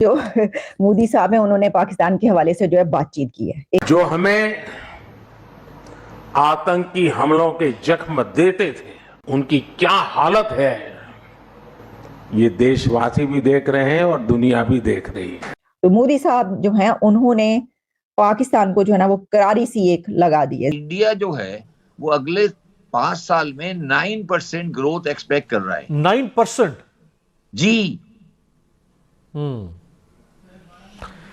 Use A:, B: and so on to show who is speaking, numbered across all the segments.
A: जो मोदी साहब हैं उन्होंने पाकिस्तान के हवाले से जो है बातचीत की है।
B: जो हमें आतंकी हमलों के जख्म देते थे, उनकी क्या हालत है, ये देशवासी भी देख रहे हैं और दुनिया भी देख रही है।
A: तो मोदी साहब जो हैं उन्होंने पाकिस्तान को जो है ना वो करारी सी एक लगा दी है।
C: इंडिया जो है वो अगले 5 साल में 9% ग्रोथ एक्सपेक्ट कर रहा है।
D: 9%?
C: जी।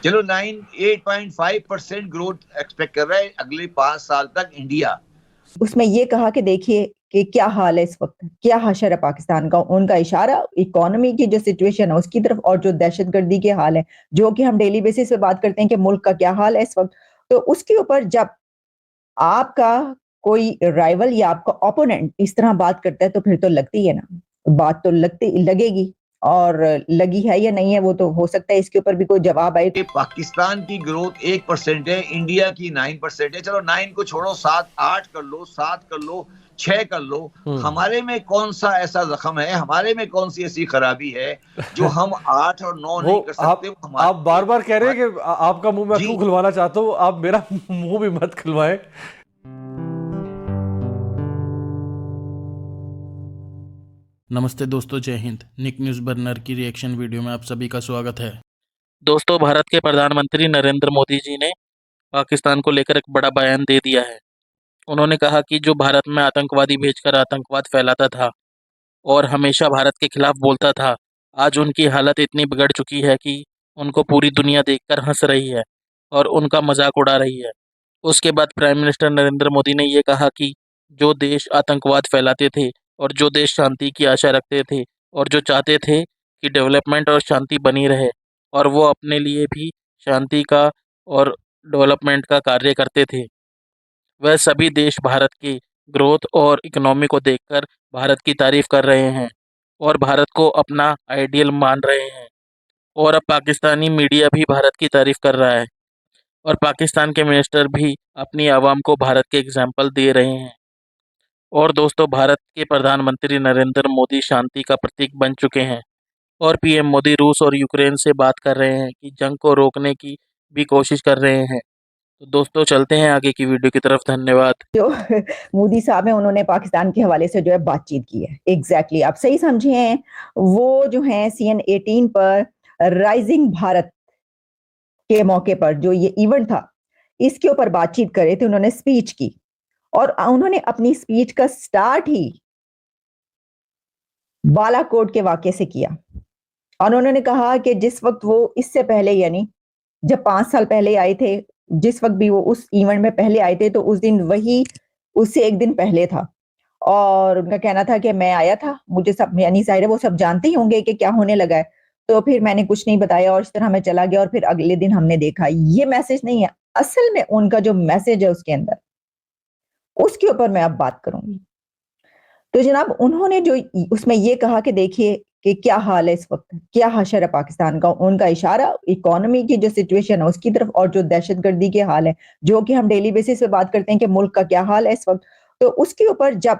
C: चलो 8.5% ग्रोथ एक्सपेक्ट कर रहा है अगले 5 साल तक इंडिया।
A: उसमें ये कहा कि देखिए कि क्या हाल है इस वक्त, क्या हशर है पाकिस्तान का। उनका इशारा इकोनॉमी की जो सिचुएशन है उसकी तरफ और जो दहशतगर्दी के हाल है, जो कि हम डेली बेसिस पे बात करते हैं कि मुल्क का क्या हाल है इस वक्त, तो उसके ऊपर जब आपका कोई राइवल या आपका ओपोनेंट इस तरह बात करता है तो फिर तो लगती है ना, बात तो लगेगी। और लगी है या नहीं है वो तो हो सकता है इसके ऊपर भी कोई जवाब आए।
C: पाकिस्तान की ग्रोथ 1% है, इंडिया की 9% है। चलो 9 को छोड़ो, 7 8 कर लो, 7 कर लो, 6 कर लो। हमारे में कौन सा ऐसा जख्म है, हमारे में कौन सी ऐसी खराबी है जो हम 8 और 9 नहीं कर सकते।
D: आप बार बार कह रहे हैं कि आपका मुंह मैं क्यों खुलवाना चाहता हूं, आप मेरा मुंह भी मत खुलवाएं।
E: नमस्ते दोस्तों, जय हिंद। निक न्यूज़ बर्नर की रिएक्शन वीडियो में आप सभी का स्वागत है।
F: दोस्तों, भारत के प्रधानमंत्री नरेंद्र मोदी जी ने पाकिस्तान को लेकर एक बड़ा बयान दे दिया है। उन्होंने कहा कि जो भारत में आतंकवादी भेजकर आतंकवाद फैलाता था और हमेशा भारत के खिलाफ बोलता था, आज उनकी हालत इतनी बिगड़ चुकी है कि उनको पूरी दुनिया देखकर हंस रही है और उनका मजाक उड़ा रही है। उसके बाद प्राइम मिनिस्टर नरेंद्र मोदी ने ये कहा कि जो देश आतंकवाद फैलाते थे और जो देश शांति की आशा रखते थे और जो चाहते थे कि डेवलपमेंट और शांति बनी रहे और वो अपने लिए भी शांति का और डेवलपमेंट का कार्य करते थे, वह सभी देश भारत की ग्रोथ और इकोनॉमी को देखकर भारत की तारीफ कर रहे हैं और भारत को अपना आइडियल मान रहे हैं। और अब पाकिस्तानी मीडिया भी भारत की तारीफ कर रहा है और पाकिस्तान के मिनिस्टर भी अपनी आवाम को भारत के एग्जाम्पल दे रहे हैं। और दोस्तों, भारत के प्रधानमंत्री नरेंद्र मोदी शांति का प्रतीक बन चुके हैं और पीएम मोदी रूस और यूक्रेन से बात कर रहे हैं कि जंग को रोकने की भी कोशिश कर रहे हैं। तो दोस्तों, चलते हैं आगे की वीडियो की तरफ। धन्यवाद।
A: जो मोदी साहब हैं उन्होंने पाकिस्तान के हवाले से जो है बातचीत की है। एग्जैक्टली आप सही समझे हैं। वो जो है CN18 पर राइजिंग भारत के मौके पर जो ये इवेंट था इसके ऊपर बातचीत करे थे। उन्होंने स्पीच की और उन्होंने अपनी स्पीच का स्टार्ट ही बालाकोट के वाकये से किया और उन्होंने कहा कि जिस वक्त वो इससे पहले यानी जब 5 साल पहले आए थे, जिस वक्त भी वो उस इवेंट में पहले आए थे तो उस दिन वही उससे एक दिन पहले था और उनका कहना था कि मैं आया था, मुझे सब यानी जाहिर है वो सब जानते ही होंगे कि क्या होने लगा है, तो फिर मैंने कुछ नहीं बताया और इस तरह मैं चला गया और फिर अगले दिन हमने देखा। ये मैसेज नहीं है असल में, उनका जो मैसेज है उसके अंदर, उसके ऊपर मैं अब बात करूंगी। तो जनाब उन्होंने जो उसमें ये कहा कि देखिए कि क्या हाल है इस वक्त, क्या हशर है पाकिस्तान का। उनका इशारा इकोनॉमी की जो सिचुएशन है उसकी तरफ और जो दहशतगर्दी के हाल है, जो कि हम डेली बेसिस पे बात करते हैं कि मुल्क का क्या हाल है इस वक्त, तो उसके ऊपर जब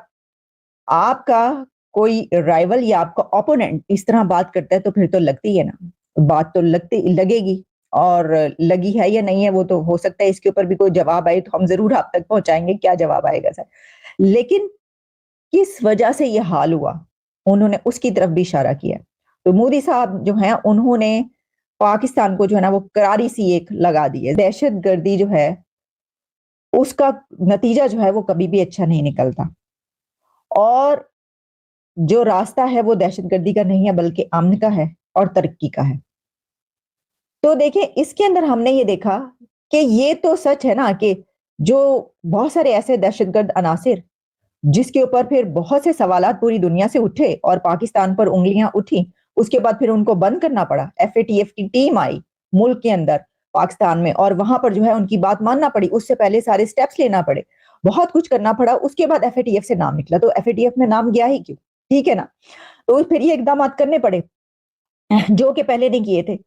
A: आपका कोई राइवल या आपका ओपोनेंट इस तरह बात करता है तो फिर तो लगती है ना, बात तो लगेगी। और लगी है या नहीं है वो तो हो सकता है इसके ऊपर भी कोई जवाब आए तो हम जरूर आप तक पहुंचाएंगे क्या जवाब आएगा सर। लेकिन किस वजह से ये हाल हुआ उन्होंने उसकी तरफ भी इशारा किया। तो मोदी साहब जो हैं उन्होंने पाकिस्तान को जो है ना वो करारी सी एक लगा दी है। दहशतगर्दी जो है उसका नतीजा जो है वो कभी भी अच्छा नहीं निकलता और जो रास्ता है वो दहशतगर्दी का नहीं है बल्कि अमन का है और तरक्की का है। तो देखिए इसके अंदर हमने ये देखा कि ये तो सच है ना कि जो बहुत सारे ऐसे दहशतगर्द अनासिर जिसके ऊपर फिर बहुत से सवालात पूरी दुनिया से उठे और पाकिस्तान पर उंगलियां उठी, उसके बाद फिर उनको बंद करना पड़ा। FATF की टीम आई मुल्क के अंदर पाकिस्तान में और वहां पर जो है उनकी बात मानना पड़ी, उससे पहले सारे स्टेप्स लेना पड़े, बहुत कुछ करना पड़ा। उसके बाद FATF से नाम निकला, तो FATF में नाम गया ही क्यों, ठीक है ना। तो फिर ये इकदाम करने पड़े जो कि पहले नहीं किए थे।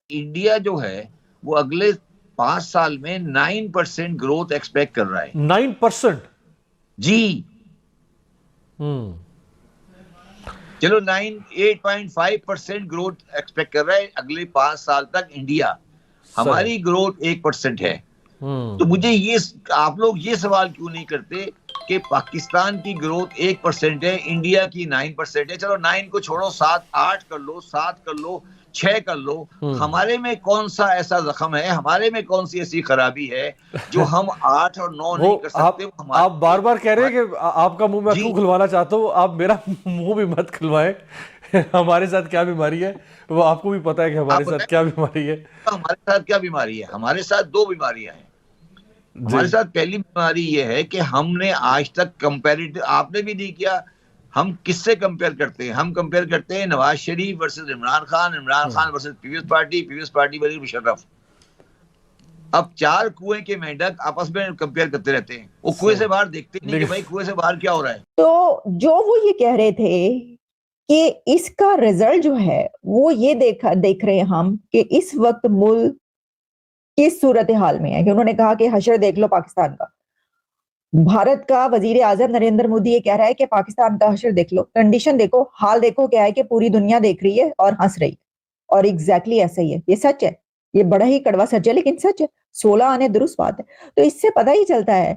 C: इंडिया जो है वो अगले 5 साल में 9% ग्रोथ एक्सपेक्ट कर रहा है।
D: 9%?
C: जी। चलो 8.5% ग्रोथ एक्सपेक्ट कर रहा है अगले 5 साल तक इंडिया। हमारी ग्रोथ 1% है। तो मुझे ये, आप लोग ये सवाल क्यों नहीं करते कि पाकिस्तान की ग्रोथ 1% है, इंडिया की 9% है। चलो 9 को छोड़ो, 7 8 कर लो, 7 कर लो, 6 कर लो। हमारे में कौन सा ऐसा जख्म है, हमारे में कौन सी ऐसी खराबी है जो हम 8 और 9 नहीं कर सकते?
D: आप बार बार कह रहे हैं कि आपका मुंह मैं क्यों खुलवाना चाहता हूँ, आप मेरा मुंह भी मत खुलवाएं। हमारे साथ क्या बीमारी है वो आपको भी पता है कि हमारे साथ क्या बीमारी है।
C: हमारे साथ क्या बीमारी है? हमारे साथ 2 बीमारियां हैं। हमारे साथ पहली बीमारी ये है कि हमने आज तक कंपैरेटिव, आपने भी नहीं किया, हम किससे कंपेयर करते हैं? हम कंपेयर करते हैं Nawaz Sharif versus Imran Khan versus Peoples Party versus Musharraf. अब 4 कुएं के मेंढक आपस में कंपेयर करते रहते हैं, वो कुएं से बाहर देखते नहीं कि भाई कुएं से बाहर क्या हो रहा है।
A: तो जो वो ये कह रहे थे कि इसका रिजल्ट जो है वो ये देख रहे हैं हम कि इस वक्त मुल्क किस सूरत हाल में है, कि उन्होंने कहा कि हशर देख लो पाकिस्तान का। भारत का वजीर आजम नरेंद्र मोदी ये कह रहा है कि पाकिस्तान का हशर देख लो, कंडीशन देखो, हाल देखो क्या है कि पूरी दुनिया देख रही है और हंस रही है। और एग्जैक्टली ऐसा ही है, ये सच है, ये बड़ा ही कड़वा सच है लेकिन सच है। 16 आने दुरुस्त बात है। तो इससे पता ही चलता है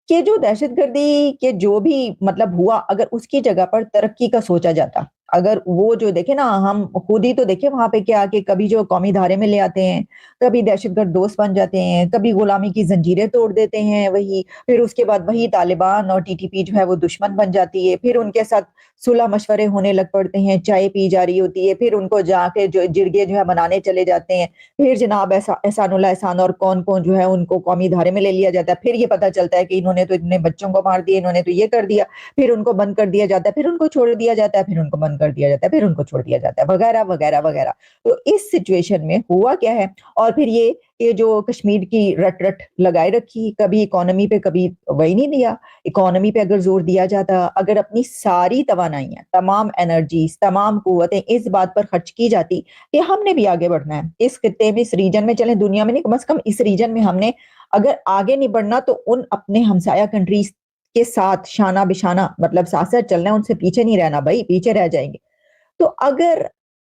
A: कि जो दहशतगर्दी के जो भी मतलब हुआ, अगर उसकी जगह पर तरक्की का सोचा जाता, अगर वो जो देखे ना, हम खुद ही तो देखे वहां पे क्या कि कभी जो कौमी धारे में ले आते हैं, कभी दहशतगर्द दोस्त बन जाते हैं, कभी गुलामी की जंजीरें तोड़ देते हैं वही, फिर उसके बाद वही तालिबान और टीटीपी जो है वो दुश्मन बन जाती है, फिर उनके साथ सुलह मशवरे होने लग पड़ते हैं, चाय पी जा रही होती है, फिर उनको जाके जो जिरगे जो है मनाने चले जाते हैं, फिर जनाब एहसानुल्लाह एहसान और कौन कौन जो है उनको कौमी धारे में ले लिया जाता है। फिर ये पता चलता है कि इन्होंने तो इतने बच्चों को मार दिया, इन्होंने तो ये कर दिया, फिर उनको बंद कर दिया जाता है, फिर उनको छोड़ दिया जाता है, फिर उनको बंद कर दिया जाता है, फिर उनको छोड़ दिया जाता है, वगैरह वगैरह वगैरह। तो इस सिचुएशन में हुआ क्या है, और फिर ये जो कश्मीर की रट लगाए रखी, कभी इकोनॉमी पे कभी वही नहीं दिया। इकोनॉमी पे अगर जोर दिया जाता, अगर अपनी सारी तवानाइयां, तमाम एनर्जीज, तमाम कुव्वतें इस बात पर खर्च की जाती कि हमने भी आगे बढ़ना है इस खित्ते में, इस रीजन में, चले दुनिया में नहीं, कम से कम इस रीजन में हमने अगर आगे नहीं बढ़ना तो उन अपने हमसाया कंट्रीज के साथ शाना बिशाना, मतलब साथ साथ चलना है, उनसे पीछे नहीं रहना भाई, पीछे रह जाएंगे। तो अगर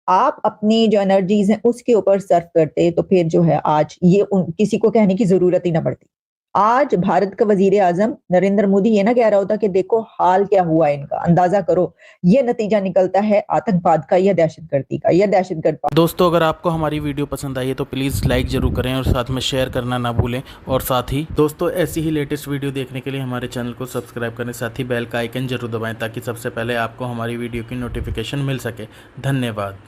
A: आप अपनी जो एनर्जीज हैं उसके ऊपर सर्व करते तो फिर जो है आज ये किसी को कहने की जरूरत ही ना पड़ती। आज भारत का वजीर आजम नरेंद्र मोदी ये ना कह रहा होता कि देखो हाल क्या हुआ इनका, अंदाजा करो, ये नतीजा निकलता है आतंकवाद का या दहशतगर्दी का या दहशतगर्द।
E: दोस्तों अगर आपको हमारी वीडियो पसंद आई है तो प्लीज़ लाइक ज़रूर करें और साथ में शेयर करना ना भूलें। और साथ ही दोस्तों ऐसी ही लेटेस्ट वीडियो देखने के लिए हमारे चैनल को सब्सक्राइब करें, साथ ही बेल का आइकन जरूर दबाएं ताकि सबसे पहले आपको हमारी वीडियो की नोटिफिकेशन मिल सके। धन्यवाद।